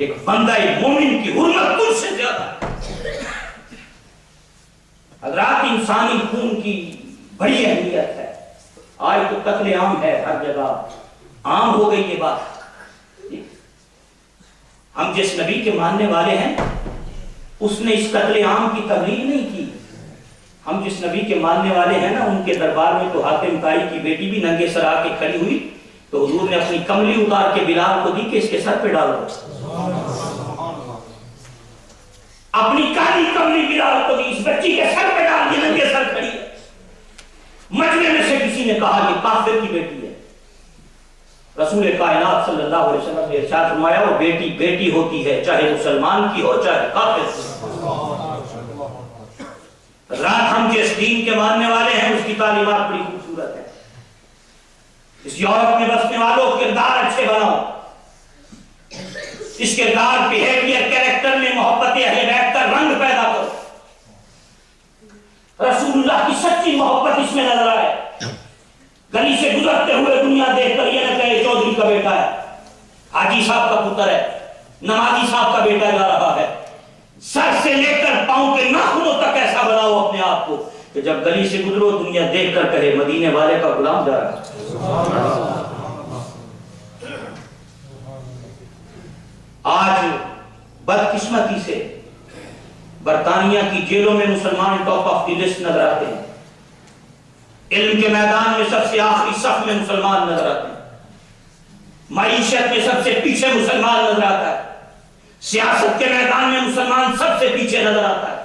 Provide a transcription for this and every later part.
ایک بندہ مومن کی حرمت تجھ سے زیادہ ہے۔ حضرات انسانی خون کی بڑی اہمیت ہے، آج تو قتل عام ہے، ہر جگہ عام ہو گئی یہ بات۔ ہم جس نبی کے ماننے والے ہیں اس نے اس قتل عام کی تبلیغ نہیں کی۔ ہم جس نبی کے ماننے والے ہیں نا، ان کے دربار میں تو حاتم طائی کی بیٹی بھی ننگے سر آ کے کھڑی ہوئی تو حضور نے اپنی کملی اتار کے بلال کو دی کہ اس کے سر پہ ڈال دو، اپنی کالی کملی بلال کو دی، اس بچی کے سر پہ ڈال دی، ننگے سر کھڑی ہے۔ مجمع میں سے کسی نے کہا یہ کافر کی بیٹی ہے، رسول کائنات صلی اللہ علیہ وسلم نے ارشاد فرمایا وہ بیٹی بیٹی ہوتی ہے، چاہے مسلمان کی ہو چاہے کافر کی۔ رات ہم جس دین کے ماننے والے ہیں اس کی تعلیمات بڑی خوبصورت ہے۔ اس یورپ میں بسنے والوں کردار اچھے بناؤ، اس کردار بیہیویئر کریکٹر میں محبت اہل بیت کا رنگ پیدا کرو، رسول اللہ کی سچی محبت اس میں نظر آئے۔ گلی سے گزرتے ہوئے دنیا دیکھ کر یہ نہ کہے چودھری کا بیٹا ہے، حاجی صاحب کا پتر ہے، نمازی صاحب کا بیٹا جا رہا ہے۔ سر سے لے کر پاؤں کے ناخنوں تک ایسا بناؤ اپنے آپ کو کہ جب گلی سے گزرو دنیا دیکھ کر کہے مدینے والے کا غلام جا رہا ہے۔ آج بدقسمتی سے برطانیہ کی جیلوں میں مسلمان ٹاپ آف دی لسٹ نظر آتے ہیں، علم کے میدان میں سب سے آخری صف میں مسلمان نظر آتے ہیں، معیشت میں سب سے پیچھے مسلمان نظر آتا ہے، سیاست کے میدان میں مسلمان سب سے پیچھے نظر آتا ہے۔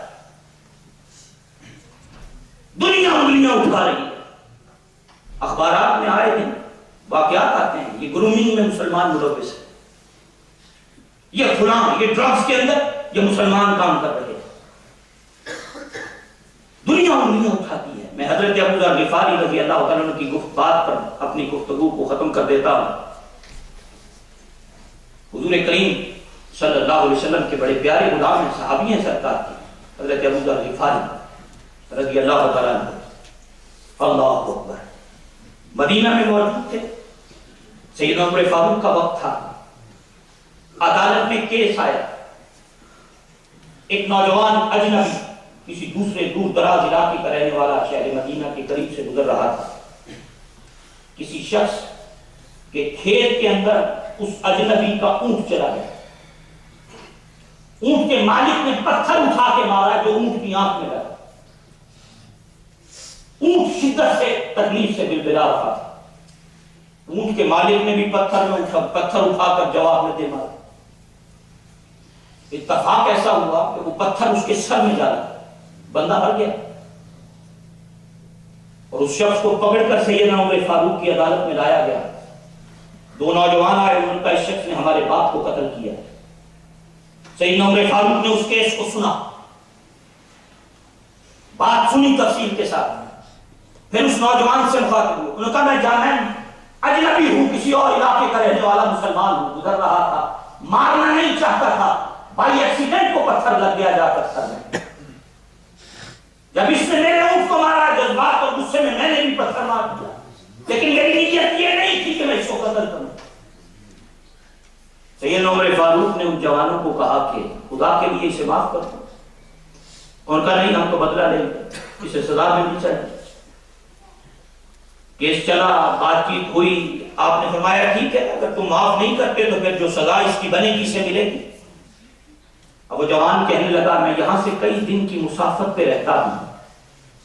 دنیا انگلیاں اٹھا رہی ہے، اخبارات میں آئے دن واقعات آتے ہیں، یہ گرومنگ میں مسلمان ملوث ہے، یہ فلاں، یہ ڈرگز کے اندر یہ مسلمان کام کر رہے ہیں، دنیا انگلیاں اٹھاتی ہے۔ میں حضرت ابو ذر غفاری رضی اللہ تعالیٰ عنہ کی بات پر اپنی گفتگو کو ختم کر دیتا ہوں۔ حضور کریم صلی اللہ علیہ وسلم کے بڑے پیارے غلام ہیں، صحابی ہیں سرکار کے، حضرت ابو ذر غفاری رضی اللہ تعالیٰ عنہ، اللہ اکبر، مدینہ میں موجود تھے۔ سیدنا عمر فاروق کا وقت تھا، عدالت میں کیس آیا، ایک نوجوان اجنبی کسی دوسرے دور دراز علاقے کا رہنے والا شہر مدینہ کے قریب سے گزر رہا تھا۔ کسی شخص کے کھیت کے اندر اس اجنبی کا اونٹ چلا گیا، اونٹ کے مالک نے پتھر اٹھا کے مارا جو اونٹ کی آنکھ میں لگا، اونٹ شدت سے تکلیف سے بلبلا رہا تھا، اونٹ کے مالک نے بھی پتھر اٹھا کر جواب میں دے مارا۔ اتفاق ایسا ہوا کہ وہ پتھر اس کے سر میں جا رہا، بندہ مر گیا، اور اس شخص کو پکڑ کر سیدنا عمر فاروق کی عدالت میں لایا گیا۔ دو نوجوان آئے، ان کا اس شخص نے ہمارے باپ کو قتل کیا۔ سیدنا عمر فاروق نے اس کیس کو سنا، بات سنی تفصیل کے ساتھ، پھر اس نوجوان سے مخاطب ہوئے، انہوں نے کہا میں جامعہ اجنبی ہوں، کسی اور علاقے کا رہنے والا مسلمان ہوں، گزر رہا تھا، مارنا نہیں چاہتا تھا، بائی ایکسیڈنٹ کو پتھر لگ گیا جا کر سر میں، جب اس نے میرے اونٹ کو مارا جذبات اور غصے میں نے بھی پتھر مار دیا، لیکن میری نیت یہ نہیں تھی کہ میں اس کو قتل کروں۔ سیدنا عمر فاروق نے ان جوانوں کو کہا کہ خدا کے لیے اسے معاف کر دو، اور کہا نہیں ہم تو بدلہ لیں گے، اسے سزا ملنی چاہیے۔ کیس چلا، بات چیت ہوئی، آپ نے فرمایا ٹھیک ہے اگر تم معاف نہیں کرتے تو پھر جو سزا اس کی بنے گی اسے ملے گی۔ اب وہ جوان کہنے لگا میں یہاں سے کئی دن کی مسافت پہ رہتا ہوں،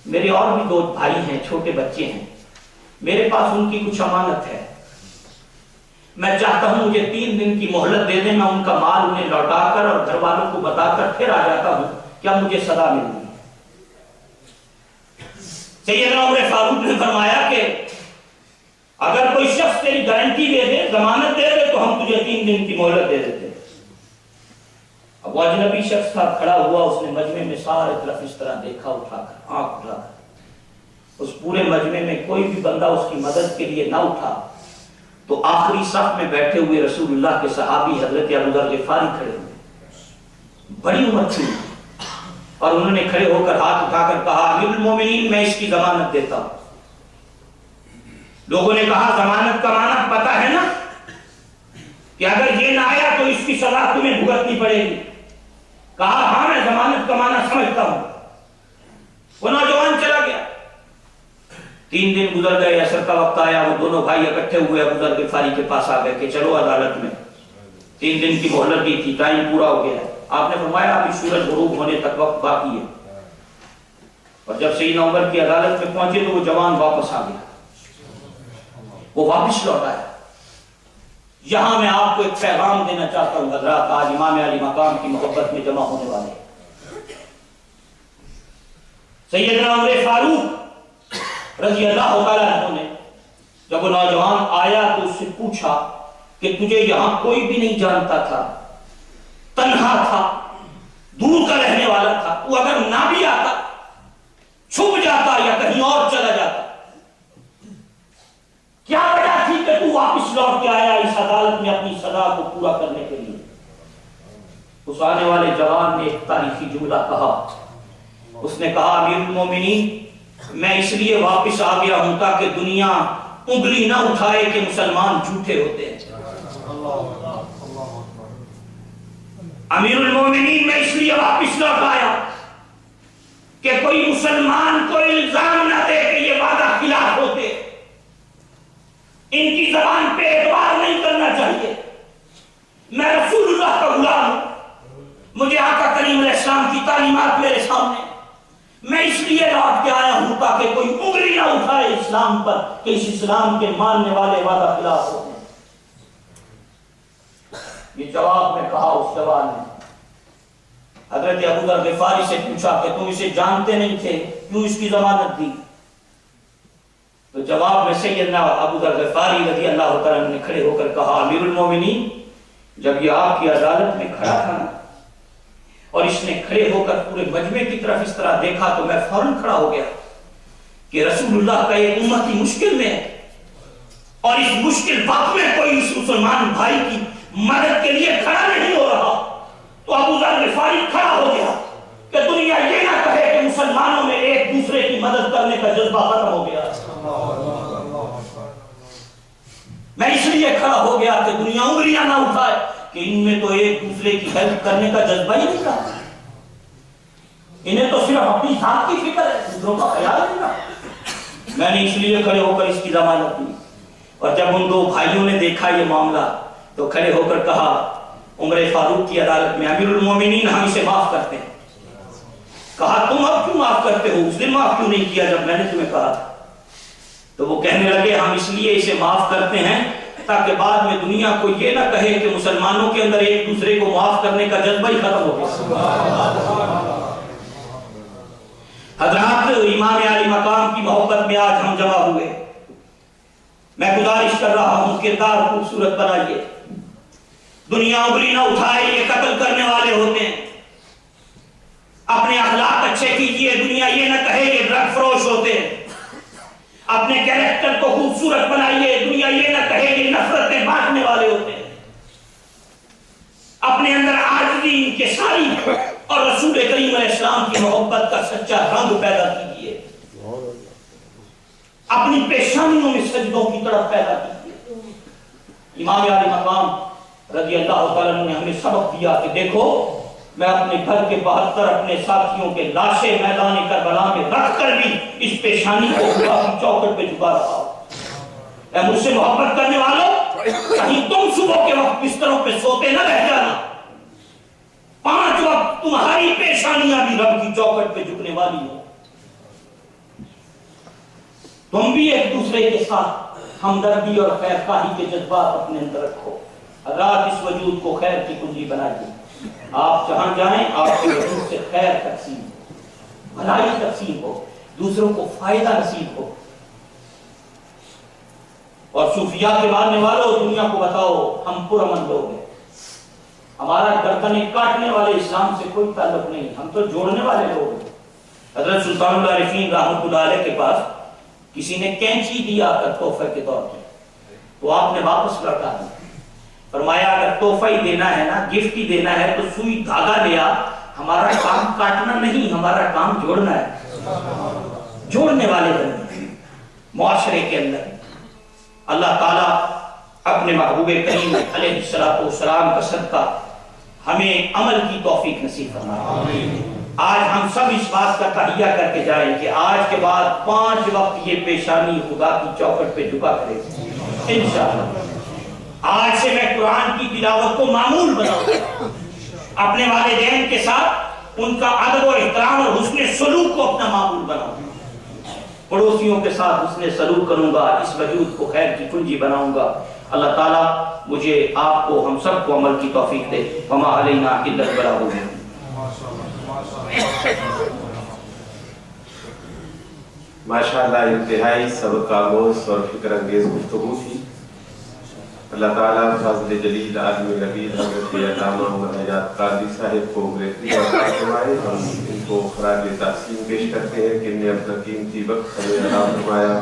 میرے اور بھی 2 بھائی ہیں، چھوٹے بچے ہیں، میرے پاس ان کی کچھ امانت ہے، میں چاہتا ہوں مجھے 3 دن کی مہلت دے دیں، میں ان کا مال انہیں لوٹا کر اور گھر والوں کو بتا کر پھر آ جاتا ہوں، کیا مجھے سزا ملنی ہے؟ سیدنا عمر فاروق نے فرمایا کہ اگر کوئی شخص تیری گارنٹی دے دے، ضمانت دے دے تو ہم تجھے 3 دن کی مہلت دے دیتے۔ اب وہ اجنبی شخص تھا، کھڑا ہوا، اس نے مجمع میں سارے طرف اس طرح دیکھا، اٹھا کر آنکھ اٹھا کر، اس پورے مجمع میں کوئی بھی بندہ اس کی مدد کے لیے نہ اٹھا، تو آخری صف میں بیٹھے ہوئے رسول اللہ کے صحابی حضرت ابو ذر غفاری کھڑے ہوئے، بڑی عمر تھی، اور انہوں نے کھڑے ہو کر ہاتھ اٹھا کر کہا امیر المومنین میں اس کی ضمانت دیتا ہوں۔ لوگوں نے کہا ضمانت کا معنی پتہ ہے نا، کہ اگر یہ نہ آیا تو اس کی سزا تمہیں بھگتنی پڑے گی. کہا ہاں میں ضمانت کا معنی سمجھتا ہوں. وہ نوجوان چلا گیا. 3 دن گزر گئے، عصر کا وقت آیا، وہ دونوں بھائی اکٹھے ہوئے ابو ذر غفاری کے پاس آ گئے کہ چلو عدالت میں. 3 دن کی مہلت دی تھی، ٹائم پورا ہو گیا ہے. آپ نے فرمایا ابھی سورج غروب ہونے تک وقت باقی ہے. اور جب سیدنا عمر کی عدالت میں پہنچے تو وہ جوان واپس آ گیا، وہ واپس لوٹ آیا. یہاں میں آپ کو ایک پیغام دینا چاہتا ہوں حضرات، آج امام علی مقام کی محبت میں جمع ہونے والے سیدنا عمر فاروق رضی اللہ تعالیٰ عنہ نے جب وہ نوجوان آیا تو اس سے پوچھا کہ تجھے یہاں کوئی بھی نہیں جانتا تھا، تنہا تھا، دور کا رہنے والا تھا، تو اگر نہ بھی آتا، چھپ جاتا یا کہیں اور چلا جاتا، کیا وجہ تھی کہ تو واپس لوٹ کے آیا اس عدالت میں اپنی سزا کو پورا کرنے کے لیے؟ اس آنے والے جوان نے ایک تاریخی جملہ کہا. اس نے کہا امیر المومنین میں اس لیے واپس آ گیا ہوں تاکہ دنیا انگلی نہ اٹھائے کہ مسلمان جھوٹے ہوتے ہیں. امیر المومنین میں اس لیے واپس لوٹ آیا کہ کوئی مسلمان کو الزام نہ دے کہ یہ وعدہ خلاف ہوتے. ان کی زبان پہ اعتبار نہیں کرنا چاہیے. میں رسول اللہ کا غلام ہوں، مجھے آقا کریم علیہ السلام کی تعلیمات میرے سامنے، میں اس لیے لوٹ کے آیا ہوں تاکہ کوئی انگلی نہ اٹھائے اسلام پر کہ اس اسلام کے ماننے والے وعدہ خلاف ہوتے ہیں. یہ جواب میں کہا اس جوان نے. حضرت ابو ذر غفاری سے پوچھا کہ تم اسے جانتے نہیں تھے، کیوں اس کی ضمانت دی؟ تو جواب میں سیدنا ابو ذر غفاری رضی اللہ تعالیٰ نے کھڑے ہو کر کہا امیر المومنین جب یہ آپ کی عدالت میں کھڑا تھا نا اور اس نے کھڑے ہو کر پورے مجمع کی طرف اس طرح دیکھا تو میں فوراً کھڑا ہو گیا کہ رسول اللہ کا ایک امتی مشکل میں ہے اور اس مشکل وقت میں کوئی اس مسلمان بھائی کی مدد کے لیے کھڑا نہیں ہو رہا. تو ابو ذر غفاری کھڑا ہو گیا کہ دنیا یہ نہ کہے کہ مسلمانوں میں ایک دوسرے کی مدد کرنے کا جذبہ ختم ہو گیا. میں اس لیے کھڑا ہو گیا کہ دنیا انگلیاں نہ اٹھائے کہ ان میں تو ایک دوسرے کی ہیلپ کرنے کا جذبہ ہی نہیں رہا. انہیں تو صرف اپنی ذات کی فکر ہے، دوسروں کا خیال نہیں رہا. میں نے اس لیے کھڑے ہو کر اس کی ضمانت دی. اور جب ان 2 بھائیوں نے دیکھا یہ معاملہ تو کھڑے ہو کر کہا عمر فاروق کی عدالت میں امیر المومنین ہم اسے معاف کرتے ہیں. کہا تم اب کیوں معاف کرتے ہو، اس دن معاف کیوں نہیں کیا جب میں نے تمہیں کہا تھا؟ تو وہ کہنے لگے ہم اس لیے اسے معاف کرتے ہیں تاکہ بعد میں دنیا کو یہ نہ کہے کہ مسلمانوں کے اندر ایک دوسرے کو معاف کرنے کا جذبہ ہی ختم ہو گیا. حضرات امام علی مقام کی محبت میں آج ہم جمع ہوئے. میں گزارش کر رہا ہوں کردار خوبصورت بنائیے. دنیا انگلی نہ اٹھائے یہ قتل کرنے والے ہوتے ہیں. اپنے اخلاق اچھے کیجئے، دنیا یہ نہ کہے یہ ڈرگ فروش ہوتے ہیں. اپنے کیریکٹر کو خوبصورت بنائیے، دنیا یہ نہ کہے یہ نفرتیں بانٹنے والے ہوتے ہیں. اپنے اندر عاجزی، انکساری اور رسول کریم علیہ السلام کی محبت کا سچا رنگ پیدا کیجئے. اپنی پیشانیوں میں سجدوں کی طرف پیدا کیجئے. امام علی مقام رضی اللہ تعالیٰ نے ہمیں سبق دیا کہ دیکھو میں اپنے گھر کے 72 اپنے ساتھیوں کے لاشیں میدان کربلا میں رکھ کر بھی اس پیشانی کو خدا کی چوکھٹ پہ جھکا رہا ہوں. اے مجھ سے محبت کرنے والوں، کہیں تم صبح کے وقت بستروں پہ سوتے نہ رہ جانا. 5 وقت تمہاری پیشانیاں بھی رب کی چوکھٹ پہ جھکنے والی ہوں. تم بھی ایک دوسرے کے ساتھ ہمدردی اور خیر خواہی کے جذبات اپنے اندر رکھو. حضرات اس وجود کو خیر کی کنجی بنائیے. آپ جہاں جائیں آپ کے وجود سے خیر تقسیم ہو، بھلائی تقسیم ہو، دوسروں کو فائدہ نصیب ہو. اور صوفیاء کے ماننے والوں دنیا کو بتاؤ ہم پرامن لوگ ہیں. ہمارا گردنیں کاٹنے والے اسلام سے کوئی تعلق نہیں، ہم تو جوڑنے والے لوگ ہیں. حضرت سلطان العارفین رحمۃ اللہ علیہ کے پاس کسی نے کینچی دیا کر تحفے کے طور پر، تو آپ نے واپس لوٹا دی. فرمایا اگر تحفہ ہی دینا ہے نا، گفٹ ہی دینا ہے تو سوئی دھاگا لیا. ہمارا کام کاٹنا نہیں، ہمارا کام جوڑنا ہے. جوڑنے والے بننا معاشرے کے اندر. اللہ تعالیٰ اپنے محبوب کریم علیہ السلام کا صدقہ ہمیں عمل کی توفیق نصیب فرمائے۔ آج ہم سب اس بات کا تہیہ کر کے جائیں کہ آج کے بعد 5 وقت یہ پیشانی خدا کی چوکھٹ پہ جھکا کرے انشاءاللہ۔ آج سے میں قرآن کی تلاوت کو معمول بناؤں گا، اپنے والدین کے ساتھ ان کا ادب و احترام اور حسن سلوک کو اپنا معمول بناؤں گا، پڑوسیوں کے ساتھ حسن سلوک کروں گا، اس وجود کو خیر کی کنجی بناؤں گا۔ اللہ تعالیٰ مجھے، آپ کو، ہم سب کو عمل کی توفیق دے۔ وما علینا الا البلاغ المبین۔ ماشاءاللہ انتہائی سبق آموز اور فکر انگیز گفتگو تھی۔ اللہ تعالیٰ فاضل جلیل عالم نبیل حضرت علامہ محمد حیات قادری صاحب کو بہترین عطا فرمائے۔ ہم ان کو خراج تحسین پیش کرتے ہیں کہ انہیں اپنا قیمتی وقت ہمیں عطا فرمایا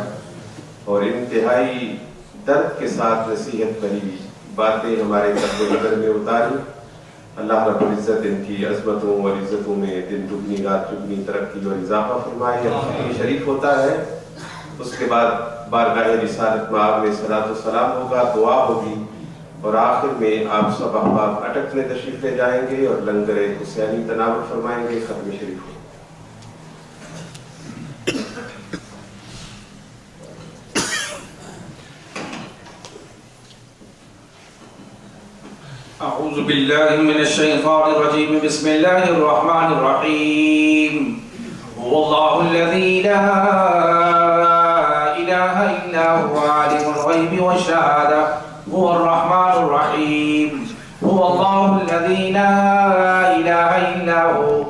اور انتہائی درد کے ساتھ نصیحت بھری باتیں ہمارے قلب و نظر میں اتاری۔ اللہ رب العزت ان کی عظمتوں اور عزتوں میں دن دگنی رات چگنی ترقی اور اضافہ فرمائے۔ شریف ہوتا ہے، اس کے بعد بارگاہ رسالت مآب میں صلاۃ و سلام ہوگا، دعا ہوگی اور آخر میں آپ سب احباب اٹک میں تشریف لے جائیں گے اور لنگر حسینی تناول فرمائیں گے، ختم شریف ہوگا۔ اعوذ باللہ من الشیطان الرجیم، بسم اللہ الرحمن الرحیم۔ هو اللہ الذی لا الہ الا هو عالم الغیب والشہادہ، هو الرحمن الرحیم۔ هو اللہ الذی لا الہ الا هو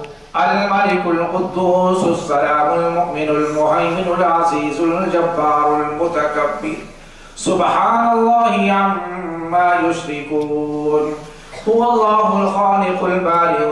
الملک القدوس السلام المؤمن المہیمن العزیز الجبار المتکبر، سبحان اللہ عما یشرکون۔ هو اللہ الخالق البارئ